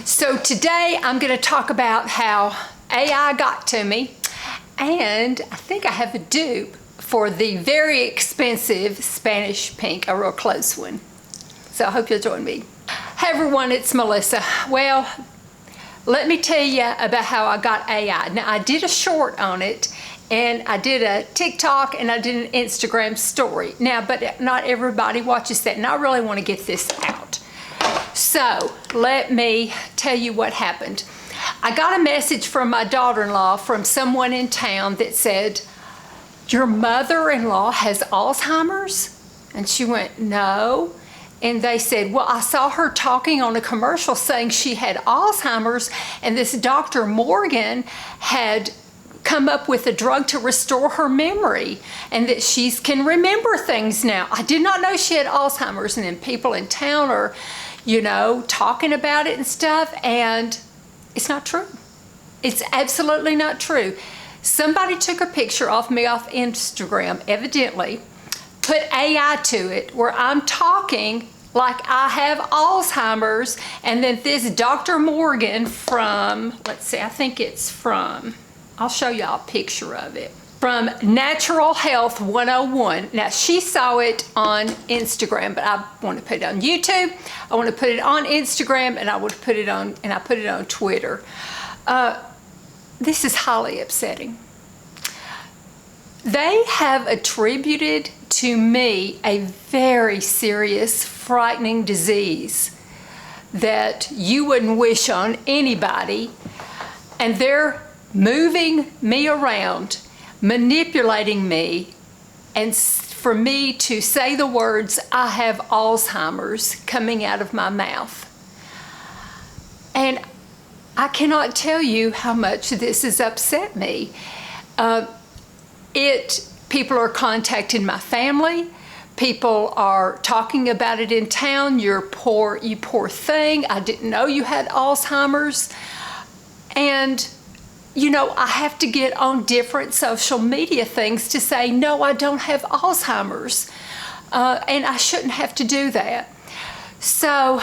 So today I'm going to talk about how AI got to me, and I think I have a dupe for the very expensive Spanish pink, a real close one. So I hope you'll join me. Hey everyone, it's Melissa. Well, let me tell you about how I got AI. Now, I did a short on it, and I did a TikTok, and I did an Instagram story. Now, but not everybody watches that, and I really want to get this out. So let me tell you what happened. I got a message from my daughter-in-law from someone in town that said, "Your mother-in-law has Alzheimer's?" And she went, "No." And they said, "Well, I saw her talking on a commercial saying she had Alzheimer's, and this Dr. Morgan had come up with a drug to restore her memory, and that she can remember things now." I did not know she had Alzheimer's, and then people in town are, you know, talking about it and stuff, and it's not true. It's absolutely not true. Somebody took a picture of me off Instagram, evidently, put AI to it, where I'm talking like I have Alzheimer's, and then this Dr. Morgan from, let's see, I think it's from, I'll show y'all a picture of it, from Natural Health 101. Now, she saw it on Instagram, but I want to put it on YouTube. I want to put it on Instagram, and I would put it on, and I put it on Twitter. This is highly upsetting. They have attributed to me a very serious, frightening disease that you wouldn't wish on anybody, and they're moving me around, manipulating me, and for me to say the words, "I have Alzheimer's," coming out of my mouth. And I cannot tell you how much this has upset me. People are contacting my family. People are talking about it in town. You poor thing. I didn't know you had Alzheimer's. And you know, I have to get on different social media things to say, no, I don't have Alzheimer's. And I shouldn't have to do that. So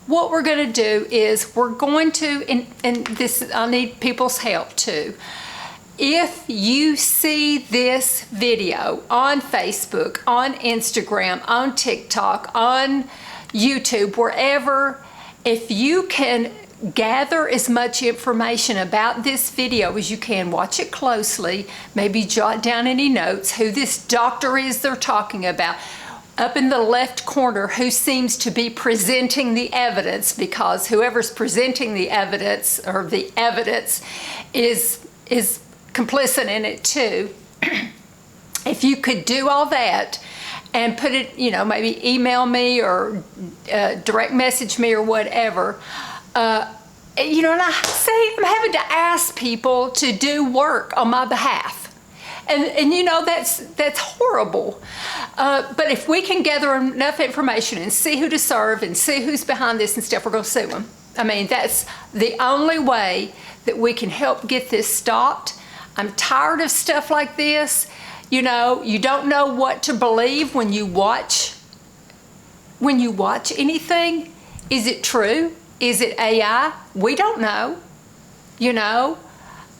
what we're going to do is we're going to, and this, I need people's help too. If you see this video on Facebook, on Instagram, on TikTok, on YouTube, wherever, if you can gather as much information about this video as you can, watch it closely, maybe jot down any notes, who this doctor is they're talking about, up in the left corner, who seems to be presenting the evidence, because whoever's presenting the evidence, or the evidence, is complicit in it too. If you could do all that and put it, you know, maybe email me or direct message me or whatever, you know, and I say I'm having to ask people to do work on my behalf. And you know, that's horrible. But if we can gather enough information and see who to serve and see who's behind this and stuff, we're going to sue them. I mean, that's the only way that we can help get this stopped. I'm tired of stuff like this. You know, you don't know what to believe when you watch anything. Is it true? Is it AI? We don't know. You know,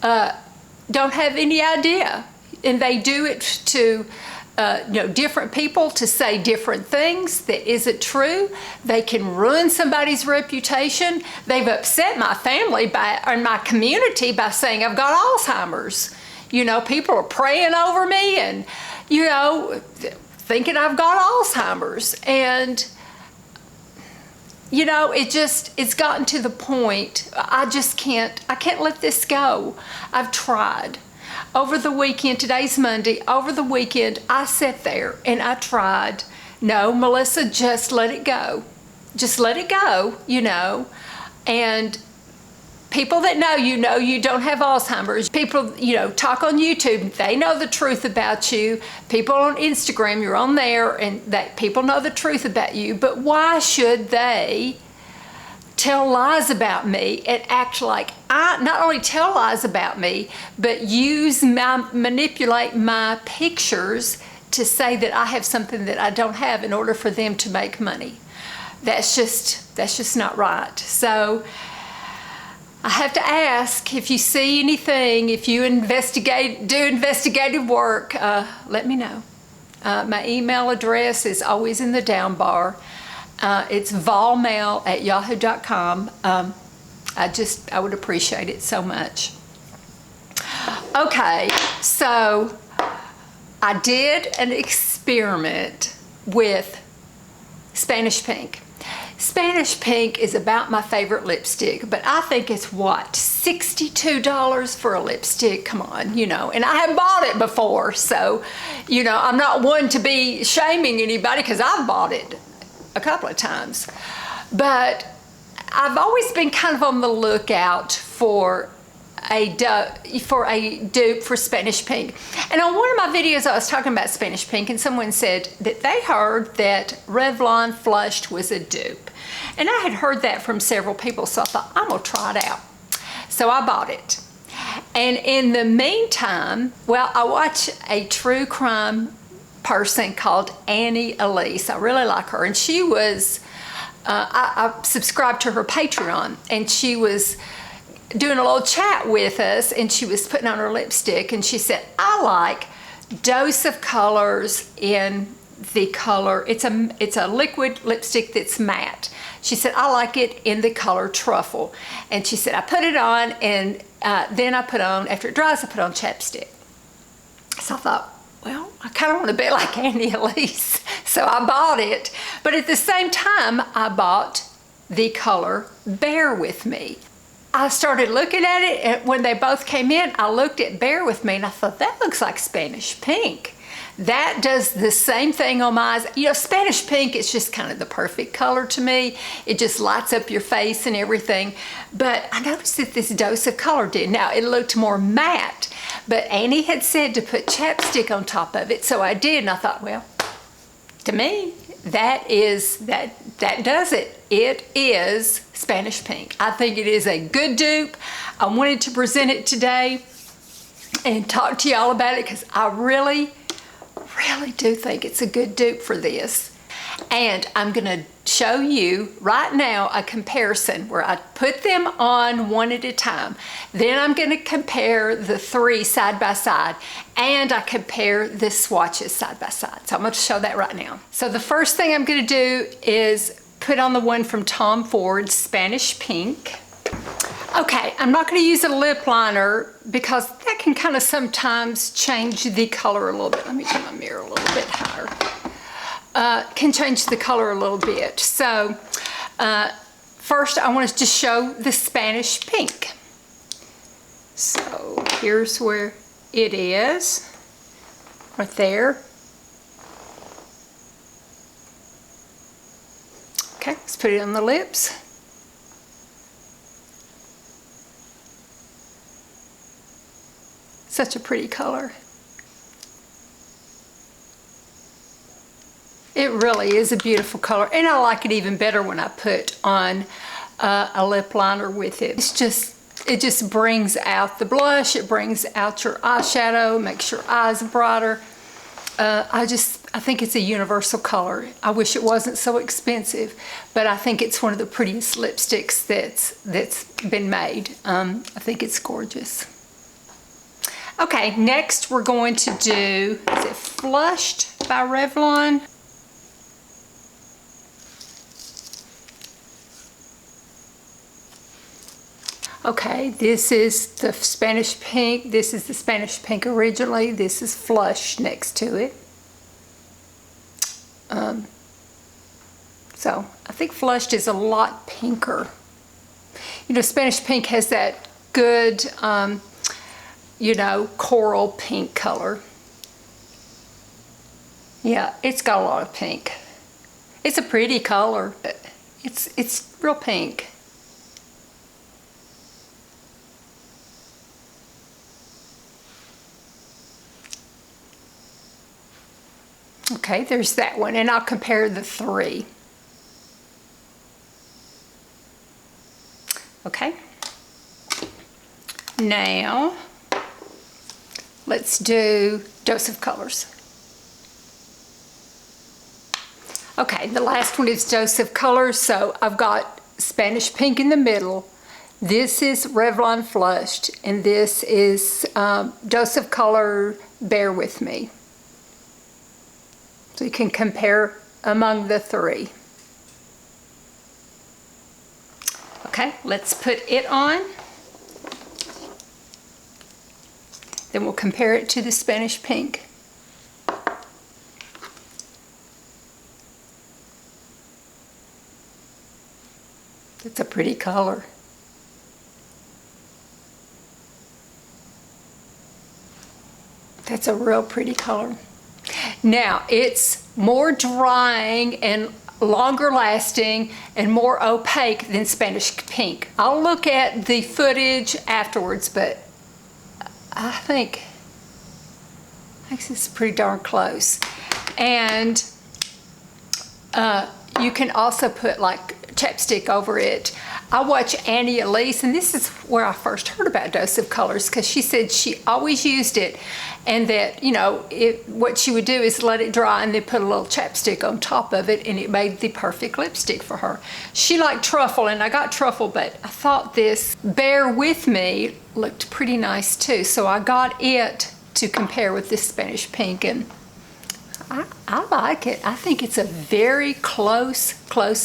don't have any idea. And they do it to you know, different people to say different things that isn't true. They can ruin somebody's reputation. They've upset my family and my community by saying I've got Alzheimer's. You know, people are praying over me and, you know, thinking I've got Alzheimer's. And, you know, it's gotten to the point, I can't let this go. I've tried. Over the weekend, today's Monday, over the weekend, I sat there and I tried. No, Melissa, just let it go. Just let it go, you know. And people that know you don't have Alzheimer's. People, you know, talk on YouTube, they know the truth about you. People on Instagram, you're on there, and that people know the truth about you. But why should they tell lies about me and act like not only tell lies about me, but manipulate my pictures to say that I have something that I don't have in order for them to make money? That's just not right. So I have to ask, if you see anything, if you do investigative work, let me know. My email address is always in the down bar. It's volmail@yahoo.com. I would appreciate it so much. Okay, so I did an experiment with Spanish Pink. Spanish Pink is about my favorite lipstick, but I think it's what, $62 for a lipstick? Come on, you know, and I have bought it before, so, you know, I'm not one to be shaming anybody because I've bought it a couple of times. But I've always been kind of on the lookout for a dupe for Spanish Pink. And on one of my videos I was talking about Spanish Pink, and someone said that they heard that Revlon Flushed was a dupe. And I had heard that from several people, so I thought, I'm gonna try it out. So I bought it. And in the meantime, well, I watch a true crime person called Annie Elise. I really like her, and she was, I subscribed to her Patreon, and she was doing a little chat with us, and she was putting on her lipstick, and she said, I like Dose of Colors in the color, it's a liquid lipstick that's matte. She said, I like it in the color Truffle. And she said, I put it on, and then I put on, after it dries, I put on chapstick. So I thought, well, I kind of want to be like Annie Elise. So I bought it. But at the same time, I bought the color Bear With Me. I started looking at it, and when they both came in, I looked at Bear With Me, and I thought, that looks like Spanish Pink. That does the same thing on my eyes. You know, Spanish Pink is just kind of the perfect color to me. It just lights up your face and everything. But I noticed that this Dose of Color did. Now, it looked more matte, but Annie had said to put chapstick on top of it, so I did, and I thought, well, to me, that does it. It is Spanish Pink. I think it is a good dupe. I wanted to present it today and talk to y'all about it because I really do think it's a good dupe for this. And I'm gonna show you right now a comparison where I put them on one at a time. Then I'm gonna compare the three side by side, and I compare the swatches side by side. So I'm gonna show that right now. So the first thing I'm gonna do is put on the one from Tom Ford, Spanish Pink. Okay, I'm not going to use a lip liner because that can kind of sometimes change the color a little bit. Let me turn my mirror a little bit higher. Can change the color a little bit. So first I want to just show the Spanish Pink. So here's where it is, right there. Okay, let's put it on the lips. Such a pretty color. It really is a beautiful color, and I like it even better when I put on a lip liner with it. It just brings out the blush, it brings out your eyeshadow, makes your eyes brighter. I think it's a universal color. I wish it wasn't so expensive, but I think it's one of the prettiest lipsticks that's been made. I think it's gorgeous. Okay, next we're going to do, is it Flushed by Revlon? Okay, this is the Spanish Pink. This is the Spanish Pink originally. This is Flush next to it. So I think Flushed is a lot pinker. You know, Spanish Pink has that good, you know, coral pink color. Yeah, it's got a lot of pink. It's a pretty color, but it's real pink. Okay, there's that one, and I'll compare the three. Okay. Now, let's do Dose of Colors. Okay, the last one is Dose of Colors, so I've got Spanish Pink in the middle, This is Revlon Flushed, and this is Dose of Color Bear With Me. So you can compare among the three. Okay, let's put it on. Then we'll compare it to the Spanish Pink. It's a pretty color. That's a real pretty color. Now, it's more drying and longer lasting and more opaque than Spanish Pink. I'll look at the footage afterwards, but I think this is pretty darn close. And you can also put like chapstick over it. I watch Annie Elise, and this is where I first heard about Dose of Colors, because she said she always used it, and that, you know, what she would do is let it dry and then put a little chapstick on top of it, and it made the perfect lipstick for her. She liked truffle, and I got truffle, but I thought this Bear With Me looked pretty nice too, so I got it to compare with this Spanish Pink, and I like it. I think it's a very close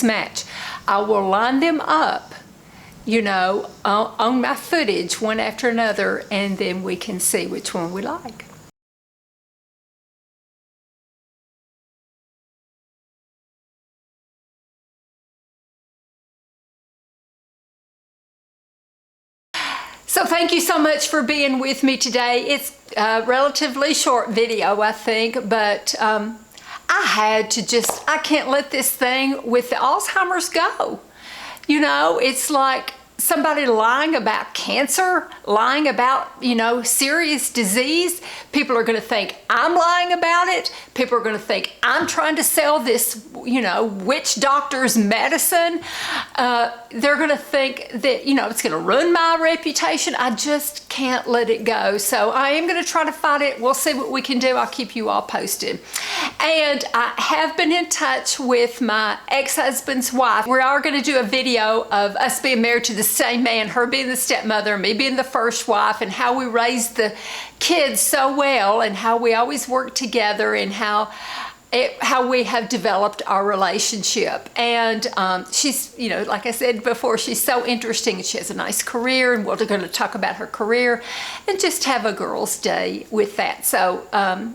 match. I will line them up, you know, on my footage one after another, and then we can see which one we like. So thank you so much for being with me today. It's a relatively short video, I think, but I had to I can't let this thing with the Alzheimer's go. You know, it's like somebody lying about cancer, lying about, you know, serious disease. People are going to think I'm lying about it. People are going to think I'm trying to sell this, you know, witch doctor's medicine. They're going to think that, you know, it's going to ruin my reputation. I just can't let it go. So I am going to try to fight it. We'll see what we can do. I'll keep you all posted. And I have been in touch with my ex-husband's wife. We are going to do a video of us being married to the same man, her being the stepmother, me being the first wife, and how we raised the kids so well, and how we always work together, and how we have developed our relationship. And she's, you know, like I said before, she's so interesting. She has a nice career, and we're going to talk about her career and just have a girls' day with that. So,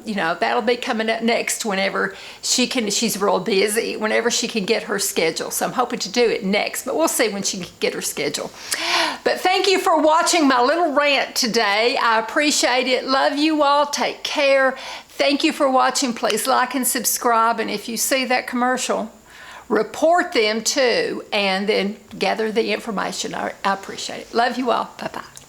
you know, that'll be coming up next whenever she can. She's real busy, whenever she can get her schedule. So I'm hoping to do it next, but we'll see when she can get her schedule. But thank you for watching my little rant today. I appreciate it. Love you all. Take care. Thank you for watching. Please like and subscribe. And if you see that commercial, report them too, and then gather the information. I appreciate it. Love you all. Bye-bye.